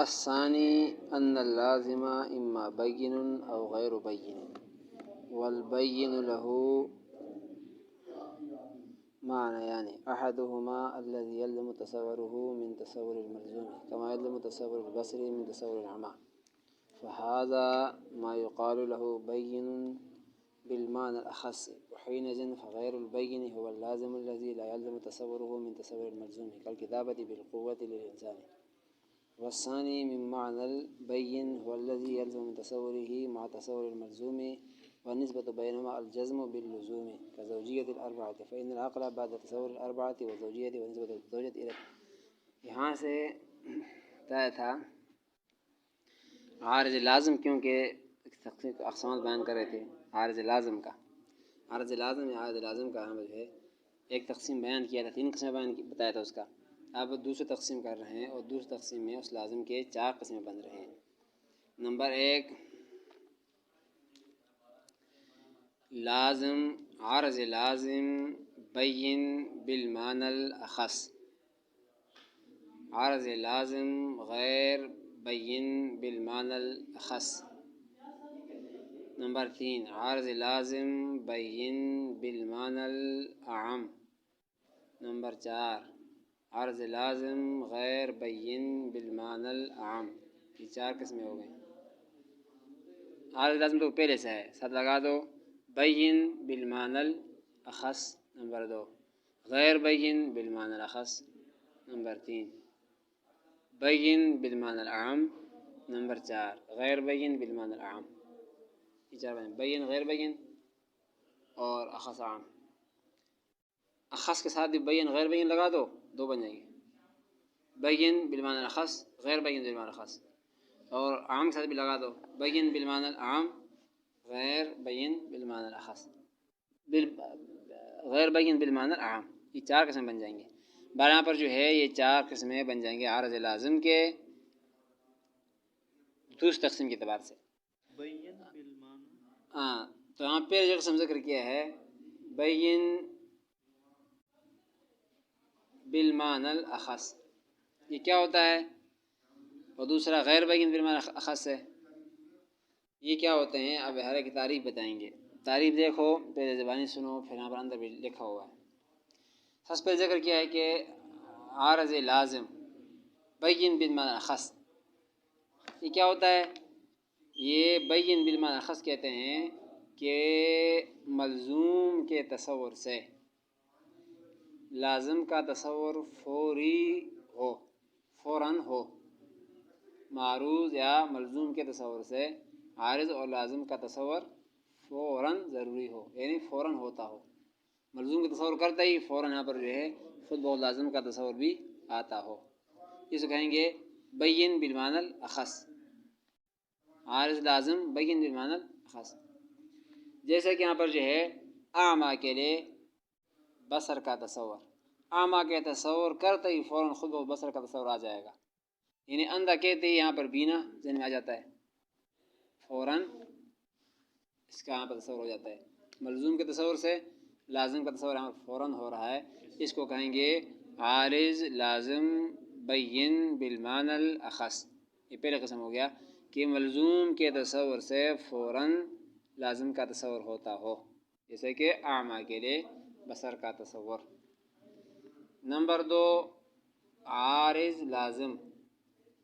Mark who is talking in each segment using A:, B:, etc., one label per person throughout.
A: الثاني أن اللازم إما بين أو غير بين، والبين له معنى يعني أحدهما الذي يلزم تصوره من تصور الملزوم كما يلزم تصور البصر من تصور الأعمى، فهذا ما يقال له بين بالمعنى الأخص، وحينئذ فغير البين هو اللازم الذي لا يلزم تصوره من تصور الملزوم كالكتابة بالقوة للإنسان. والثاني من معنى البين هو الذي يلزم من تصوره مع تصور الملزوم، والنسبة بينهما الجزم باللزوم كزوجية الأربعة، فإن العقل بعد تصور الأربعة والزوجية ونسبة الزوجة إلى یہاں سے طے تھا عارض لازم، کیونکہ اقسام بیان کر رہے تھے عارض لازم کا. عارض لازم یا عارض لازم کا ہم جو ہے ایک تقسیم بیان کیا تھا، 3 قسمیں بتایا تھا اس کا. اب دوسری تقسیم کر رہے ہیں، اور دوسری تقسیم میں اس لازم کے 4 قسمیں بن رہے ہیں. نمبر 1 لازم عارض لازم بین بالمعنى الأخص، عارض لازم غیر بین بالمعنى الأخص. نمبر 3 عارض لازم بین بالمعنى الأعم. نمبر 4 عارض لازم غیر بین بالمعنى الأعم. یہ 4 قسمیں ہو گئیں. عارض لازم تو پہلے سے ہے، ساتھ لگا دو بین بالمعنى الأخص. نمبر 2 غیر بین بالمعنى الأخص. نمبر 3 بین بالمعنى الأعم. نمبر 4 غیر بین بالمعنى الأعم. یہ 4 بین غیر بین اور اخص عام. اخص کے ساتھ بھی بین غیر بین لگا دو، 2 بن جائیں گے، بین بالمعنى الأخص غیر بین بالمعنى الأخص. اور عام کے ساتھ بھی لگا دو، بین بالمعنى الأعم غیر بین بالمعنى الأخص، غیر بین بالمعنى الأعم. یہ 4 قسم بن جائیں گے. یہاں پر جو ہے یہ 4 قسمیں بن جائیں گے عارض لازم کے دوسری تقسیم کے اعتبار سے. تو یہاں پہ جو قسم ذکر کیا ہے بین بالمعنى الأخص، یہ کیا ہوتا ہے؟ اور دوسرا غیر بین بالمعنى الأخص ہے، یہ کیا ہوتے ہیں؟ اب ہر ایک کی تعریف بتائیں گے. تعریف دیکھو، پہلے زبانی سنو، پھر یہاں پر اندر بھی لکھا ہوا ہے. سب سے ذکر کیا ہے کہ عارض لازم بین بالمعنى الأخص، یہ کیا ہوتا ہے؟ یہ بین بالمعنى الأخص کہتے ہیں کہ ملزوم کے تصور سے لازم کا تصور فوری ہو، فوراً ہو. معروض یا ملزوم کے تصور سے عارض اور لازم کا تصور فوراً ضروری ہو، یعنی فوراً ہوتا ہو. ملزوم کا تصور کرتا ہی فوراً یہاں پر جو ہے خود بہت لازم کا تصور بھی آتا ہو. اس کو کہیں گے بین بالمعنى الأخص، عارض لازم بین بالمعنى الأخص. جیسے کہ یہاں پر جو ہے اعمیٰ کے لیے بصر کا تصور، اعمیٰ کے تصور کرتے ہی فوراً خود بہت بصر کا تصور آ جائے گا. یعنی اندھا کہتے ہی یہاں پر بینا ذہن میں آ جاتا ہے، فوراً اس کا یہاں پر تصور ہو جاتا ہے. ملزوم کے تصور سے لازم کا تصور یہاں فوراً ہو رہا ہے، اس کو کہیں گے عارض لازم بین بالمعنى الأخص. یہ پہلا قسم ہو گیا کہ ملزوم کے تصور سے فوراً لازم کا تصور ہوتا ہو، جیسے کہ اعمیٰ کے لیے بصر کا تصور. نمبر 2 عارض لازم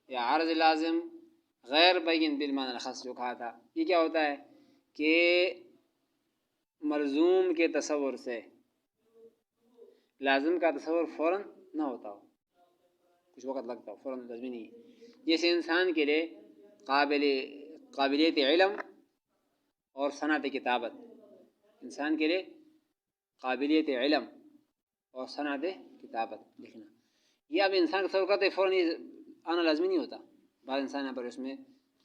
A: یا عارض لازم غیر بین بالمعنى الأخص جو کہا تھا، یہ کیا ہوتا ہے کہ ملزوم کے تصور سے لازم کا تصور فوراً نہ ہوتا ہو، کچھ وقت لگتا ہو، فوراً لازمی نہیں ہے. جیسے انسان کے لیے قابلیت علم اور صنعت کتابت، انسان کے لیے قابلیت علم اور صنعت کتابت لکھنا، یہ اب انسان کا تصور کرتے فوراً یہ آنا لازمی نہیں ہوتا. بعض انسان یہاں پر اس میں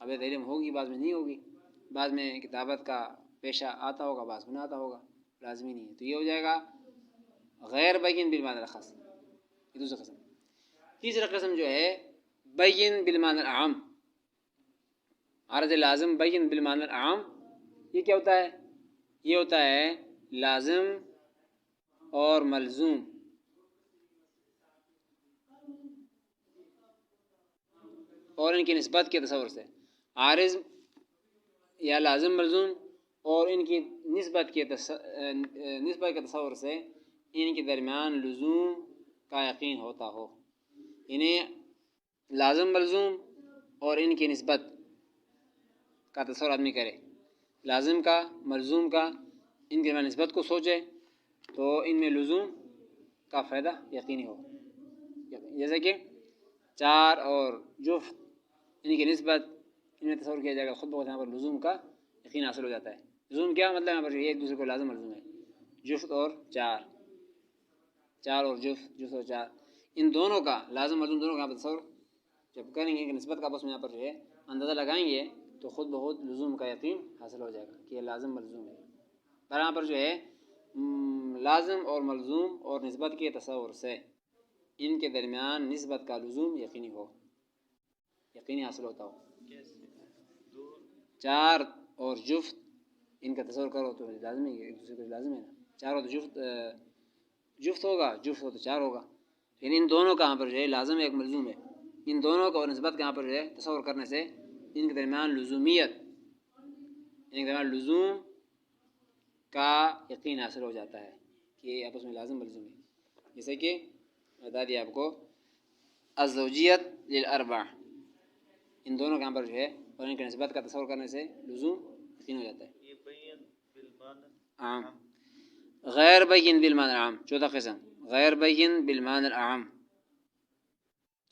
A: قابلیت علم ہوگی، بعض میں نہیں ہوگی، بعض میں کتابت کا پیشہ آتا ہوگا، بعض میں نہ آتا ہوگا، لازمی نہیں ہے. تو یہ ہو جائے گا غیر بین بالمعنى الأخص. یہ دوسرا قسم. تیسرا قسم جو ہے بین بالمعنى الأعم، عارض لازم بین بالمعنى الأعم. یہ کیا ہوتا ہے؟ یہ ہوتا ہے لازم اور ملزوم اور ان کی نسبت کے تصور سے، عارض یا لازم ملزوم اور ان کی نسبت کے تصور سے ان کے درمیان لزوم کا یقین ہوتا ہو، انہیں لازم ملزوم اور ان کی نسبت کا تصور آدمی کرے، لازم کا ملزوم کا ان کے درمیان نسبت کو سوچے تو ان میں لزوم کا فائدہ یقینی ہو، جیسے کہ چار اور جفت ان کی نسبت ان میں تصور کیا جائے گا، خود بخود یہاں پر لزوم کا یقین حاصل ہو جاتا ہے۔ لزوم کیا مطلب؟ یہاں پر ایک دوسرے کو لازم ملزوم ہے، جفت اور چار، چار اور جفت اور چار، ان دونوں کا لازم ملزوم دونوں کا یہاں پر تصور جب کریں گے کہ نسبت کا آپس میں یہاں پر جو ہے اندازہ لگائیں گے تو خود بخود لزوم کا یقین حاصل ہو جائے گا کہ یہ لازم ملزوم ہے۔ پر یہاں پر جو ہے لازم اور ملزوم اور نسبت کے تصور سے ان کے درمیان نسبت کا لزوم یقینی ہو، یقینی حاصل ہوتا ہو۔ چار اور جفت ان کا تصور کرو تو لازم ہے، ایک دوسرے کو لازم ہے نا، چار اور جفت ہوگا، جفت ہو تو چار ہوگا، یعنی ان دونوں کا یہاں پر جو ہے لازم ایک ملزوم ہے، ان دونوں کا اور نسبت کا یہاں پر جو ہے تصور کرنے سے ان کے درمیان لزومیت، ان کے درمیان لزوم کا یقین حاصل ہو جاتا ہے کہ یہ آپس میں لازم ملزوم ہے۔ جیسے کہ بتا دیا آپ کو الزوجیت للاربع، ان دونوں کا یہاں پر جو ہے اور ان کی نسبت کا تصور کرنے سے لزوم یقین ہو جاتا ہے۔ عام غیر بین بالمعنی العام، چوتھا قسم غیر بین بالمعنی العام،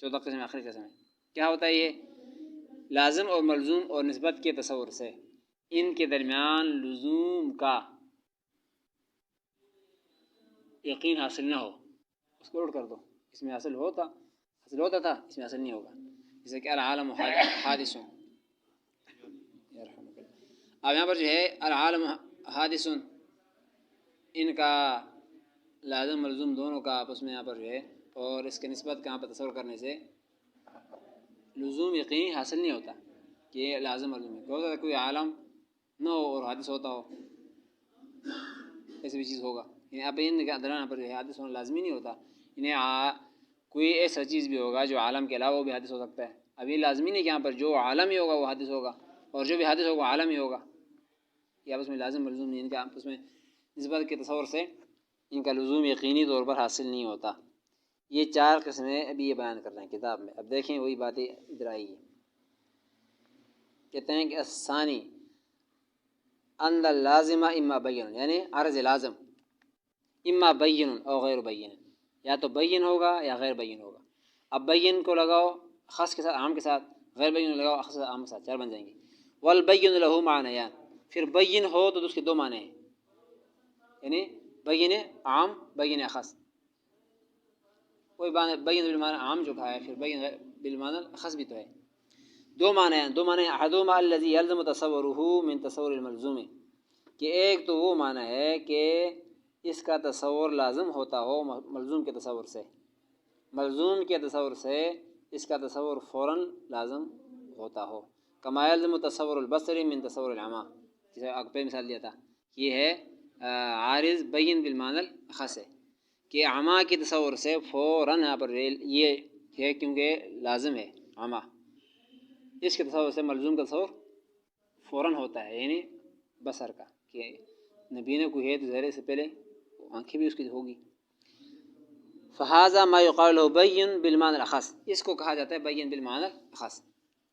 A: چوتھا قسم آخری قسم ہے۔ کیا ہوتا ہے یہ؟ لازم اور ملزوم اور نسبت کے تصور سے ان کے درمیان لزوم کا یقین حاصل نہ ہو، اس کو الٹ کر دو، اس میں حاصل ہوتا تھا، اس میں حاصل نہیں ہوگا، جیسے کہ العالم حادث، اب یہاں پر جو ہے العالم حادث، ان کا لازم ملزوم دونوں کا آپس میں یہاں پر جو ہے اور اس کے نسبت کا یہاں پر تصور کرنے سے لزوم یقینی حاصل نہیں ہوتا کہ یہ لازم ملزوم ہے۔ ہوتا ہے کوئی عالم نہ ہو اور حادث ہوتا ہو، ایسی بھی چیز ہوگا، یعنی اب ان کے درمیان پر جو ہے حادث ہونا لازمی نہیں ہوتا، انہیں کوئی ایسا چیز بھی ہوگا جو عالم کے علاوہ وہ بھی حادث ہو سکتا ہے، اب یہ لازمی نہیں کہ یہاں پر جو عالم ہی ہوگا وہ حادث ہوگا اور جو بھی حادث ہوگا وہ عالم ہی ہوگا، یہ آپس میں لازم ملزوم نہیں، ان کا آپس میں نسبت کے تصور سے ان کا لزوم یقینی طور پر حاصل نہیں ہوتا۔ یہ چار قسمیں ابھی یہ بیان کر رہے ہیں کتاب میں۔ اب دیکھیں وہی باتیں ادھر آئی ہیں، کہتے ہیں کہ الثانی ان اللازم اما بین، یعنی عرض لازم اما بین او غیر بین، یا تو بین ہوگا یا غیر بین ہوگا۔ اب بین کو لگاؤ خاص کے ساتھ عام کے ساتھ، غیر بین کو لگاؤ خاص کے ساتھ عام کے ساتھ، چار بن جائیں گے۔ والبین له معنیان، پھر بین ہو تو اس کے دو معنی ہیں، یعنی بین عام بین خاص، کوئی بین بالمعنی عام جو کہا ہے، پھر بین بالمعنی خاص بھی تو ہے، دو معنی ہیں، دو معنی احدهما الذي يلزم تصوره من تصور الملزوم، کہ ایک تو وہ معنی ہے کہ اس کا تصور لازم ہوتا ہو ملزوم کے تصور سے، ملزوم کے تصور سے اس کا تصور فوراً لازم ہوتا ہو، کما یلزم تصور البصر من تصور العمى، جیسے آپ پہ مثال دیا تھا، یہ ہے عارض بین بالمعنی الخاص ہے کہ عمى کے تصور سے فوراً یہاں پر یہ ہے کیونکہ لازم ہے عمى، اس کے تصور سے ملزوم کا تصور فوراً ہوتا ہے، یعنی بصر کا، کہ نبینے کو ہے تو ظاہر سے پہلے آنکھیں بھی اس کی ہوگی۔ فہذا ما یقال له بین بالمعنی الاخص، اس کو کہا جاتا ہے بین بالمعنی الاخص،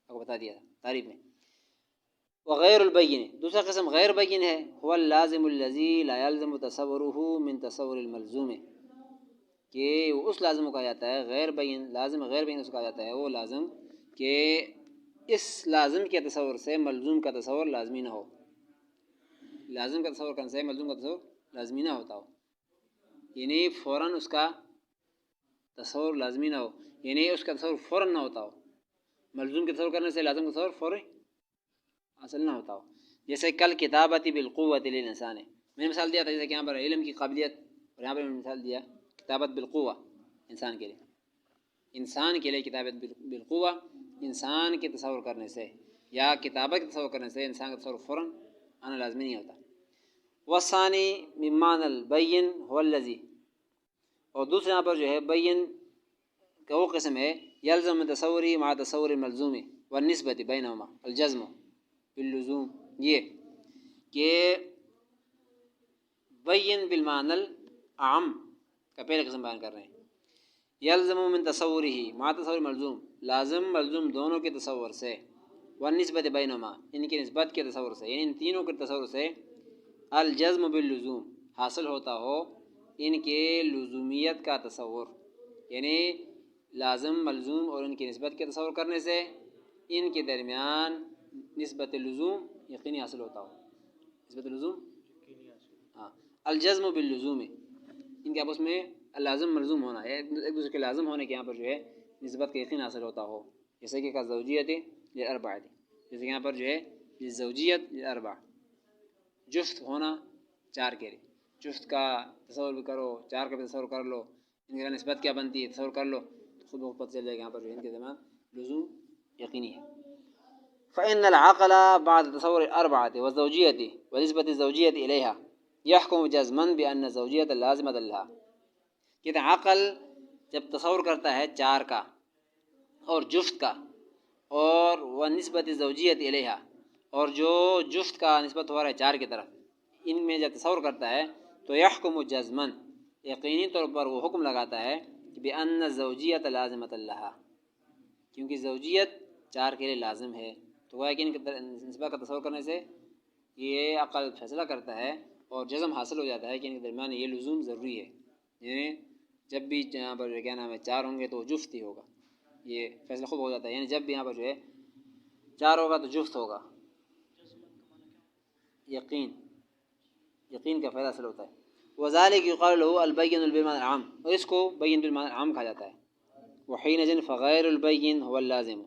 A: آپ کو بتا دیا تھا تعریف میں۔ وغیر البین، دوسرا قسم غیر بین ہے، هو اللازم الذي لا يلزم تصوره من تصور الملزوم، کہ اس لازم کو کہا جاتا ہے غیر بین، لازم غیر بین اس کو کہا جاتا ہے وہ لازم کہ اس لازم کے تصور سے ملزوم کا تصور لازمی نہ ہو، لازم کا تصور کرنے سے ملزوم کا تصور لازمی نہ ہوتا ہو، یعنی فوراً اس کا تصور لازمی نہ ہو، یعنی اس کا تصور فوراً نہ ہوتا ہو، ملزوم کے تصور کرنے سے لازم کا تصور فوری حاصل نہ ہوتا ہو، جیسے کل کتابتی بالقوت للانسان، میں نے مثال دیا تھا جیسے کہ یہاں پر علم کی قابلیت، اور یہاں پر میں نے مثال دیا کتابت بالقوہ، انسان کے لیے، انسان کے لیے کتابت بالقوہ، انسان کے تصور کرنے سے یا کتابت کے تصور کرنے سے انسان کا تصور فوراً آنا لازمی نہیں ہوتا۔ والثانی من معنی البین هو الذی، اور دوسرے یہاں پر جو ہے بین کا وہ قسم ہے يلزم من تصوره مع تصور الملزوم والنسبة بينهما الجزم باللزوم، یہ کہ بین بالمعنى العام کا پہلے قسم بیان کر رہے ہیں. یلزم من تصورہ مع تصور ملزوم، لازم ملزوم دونوں کے تصور سے، والنسبت بینہما ان کی نسبت کے تصور سے، یعنی ان تینوں کے تصور سے، الجزم باللزوم حاصل ہوتا ہو ان کے لزومیت کا تصور، یعنی لازم ملزوم اور ان کی نسبت کے تصور کرنے سے ان کے درمیان نسبت لزوم یقینی حاصل ہوتا ہو. نسبت لزوم ہاں، الجزم باللزوم ان کے آپس میں لازم ملزوم ہونا ہے، ایک دوسرے کے لازم ہونے کے یہاں پر جو ہے نسبت کا یقین حاصل ہوتا ہو، جیسے کہ زوجیت للاربع، جیسے کہ یہاں پر جو ہے زوجیت للاربع جفت ہونا چار کے لیے، جفت کا تصور بھی کرو، چار کا بھی تصور کر لو، ان کی نسبت کیا بنتی ہے تصور کر لو، خود بخود پتہ چل جائے گا یہاں پر جو ہے ان کے درمیان لزوم یقینی ہے. فإن العقل بعد تصور الأربعة والزوجية ونسبة الزوجية إليها يحكم جزما بأن الزوجية لازمة لها. کہتے ہیں عقل جب تصور کرتا ہے چار کا اور جفت کا اور ونسبت الزوجية إليها اور جو جفت کا نسبت ہو رہا ہے چار کی طرف، ان میں جب تصور کرتا ہے تو يحكم جزما یقینی طور پر وہ حکم لگاتا ہے کہ بأن الزوجية لازمة لها، کیونکہ زوجیت چار کے لیے لازم ہے. تو وہ کہ ان کے نسبت کا تصور کرنے سے یہ عقل فیصلہ کرتا ہے اور جزم حاصل ہو جاتا ہے کہ ان کے درمیان یہ لزوم ضروری ہے، یعنی جب بھی یہاں پر کیا نام ہے چار ہوں گے تو جفت ہی ہوگا، یہ فیصلہ خوب ہو جاتا ہے، یعنی جب بھی یہاں پر جو ہے چار ہوگا تو جفت ہوگا. یقین کا فائدہ حاصل ہوتا ہے. وذلك يقال له البين بالمعنى العام، اور اس کو بین بالمعنى العام کہا جاتا ہے. وحينئذ فغير البين هو اللازم،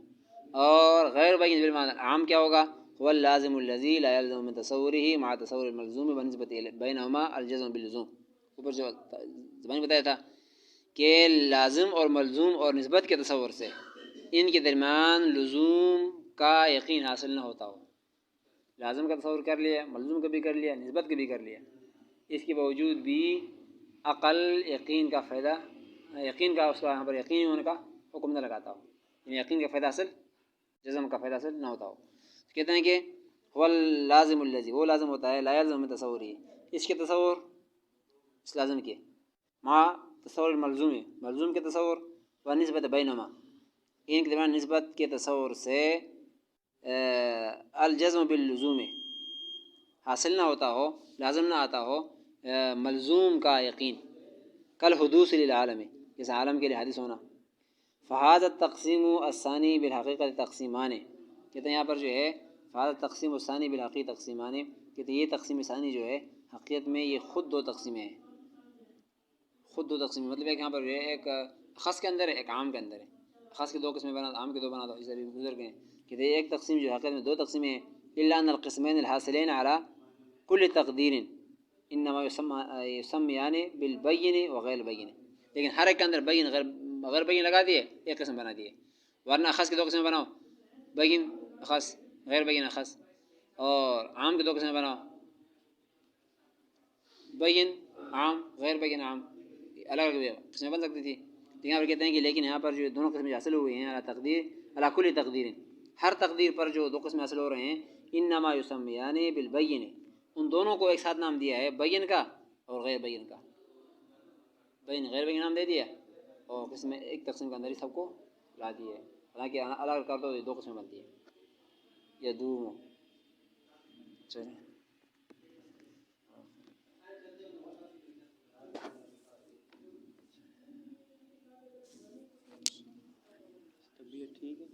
A: اور غیر بین بالمعنى العام کیا ہوگا؟ هو اللازم الذي لا يلزم من تصوره مع تصور الملزوم ونسبة بينهما الجزم باللزوم. اوپر جو زبانی بتایا تھا کہ لازم اور ملزوم اور نسبت کے تصور سے ان کے درمیان لزوم کا یقین حاصل نہ ہوتا ہو. لازم کا تصور کر لیا، ملزوم کا بھی کر لیا، نسبت کا بھی کر لیا، اس کے باوجود بھی عقل یقین کا فائدہ، یقین کا اس کا یہاں پر یقینی ہونے کا حکم نہ لگاتا ہو، یعنی یقین کا فائدہ حاصل، جزم کا فائدہ حاصل نہ ہوتا ہو. کہتے ہیں کہ هو اللازم الذي، وہ لازم ہوتا ہے لا يلزم من تصوره، اس کے تصور اس لازم کے، مع تصور الملزوم، ملزوم کے تصور، و نسبت بینہما ان کے درمیان نسبت کے تصور سے الجزم باللزوم حاصل نہ ہوتا ہو، لازم نہ آتا ہو ملزوم کا یقین، کل حدوث للعالم جیسے عالم کے لیے حادث ہونا. فہذا التقسیم الثانی بالحقیقت تقسیمان، کہتے ہیں یہاں پر جو ہے فہذا التقسیم الثانی بالحقیقت تقسیمان، کہتے ہیں یہ تقسیم ثانی جو ہے حقیقت میں یہ خود دو تقسیمیں ہیں. خود دو تقسیم مطلب ہے کہ یہاں پر جو ہے ایک خاص کے اندر ہے، ایک عام کے اندر ہے. خاص کے دو قسمیں بنا دو، عام کے دو بنا دو، اس ابھی گزر گئے. کہتے ہیں ایک تقسیم جو حقیقت میں دو تقسیمیں ہیں، الا ان القسمین الحاصلین علی کل تقدیر انما یسمیان بالبین وغیر البین، لیکن ہر ایک کے اندر بین غیر بین لگا دیے ایک قسم بنا دیے. ورنہ خاص کے دو قسمیں بناؤ، بین خاص غیر بین خاص، اور عام کے دو قسمیں بناؤ، بین عام غیر بین عام، الگ الگ قسمیں بن سکتی تھی. یہاں پر کہتے ہیں کہ لیکن یہاں پر جو دونوں قسمیں حاصل ہوئی ہیں علی تقدیر علی کل تقدیر، ہر تقدیر پر جو دو قسمیں حاصل ہو رہے ہیں، انما یسمیان بالبین، ان دونوں کو ایک ساتھ نام دیا ہے بین کا اور غیر بین کا. بین غیر بین نام دے دیا اور قسم ایک تقسیم کے اندر ہی سب کو لا دیے، حالانکہ الگ کر دو دو قسمیں بنتی ہے. یہ دوم چلیں طبیعت ٹھیک ہے.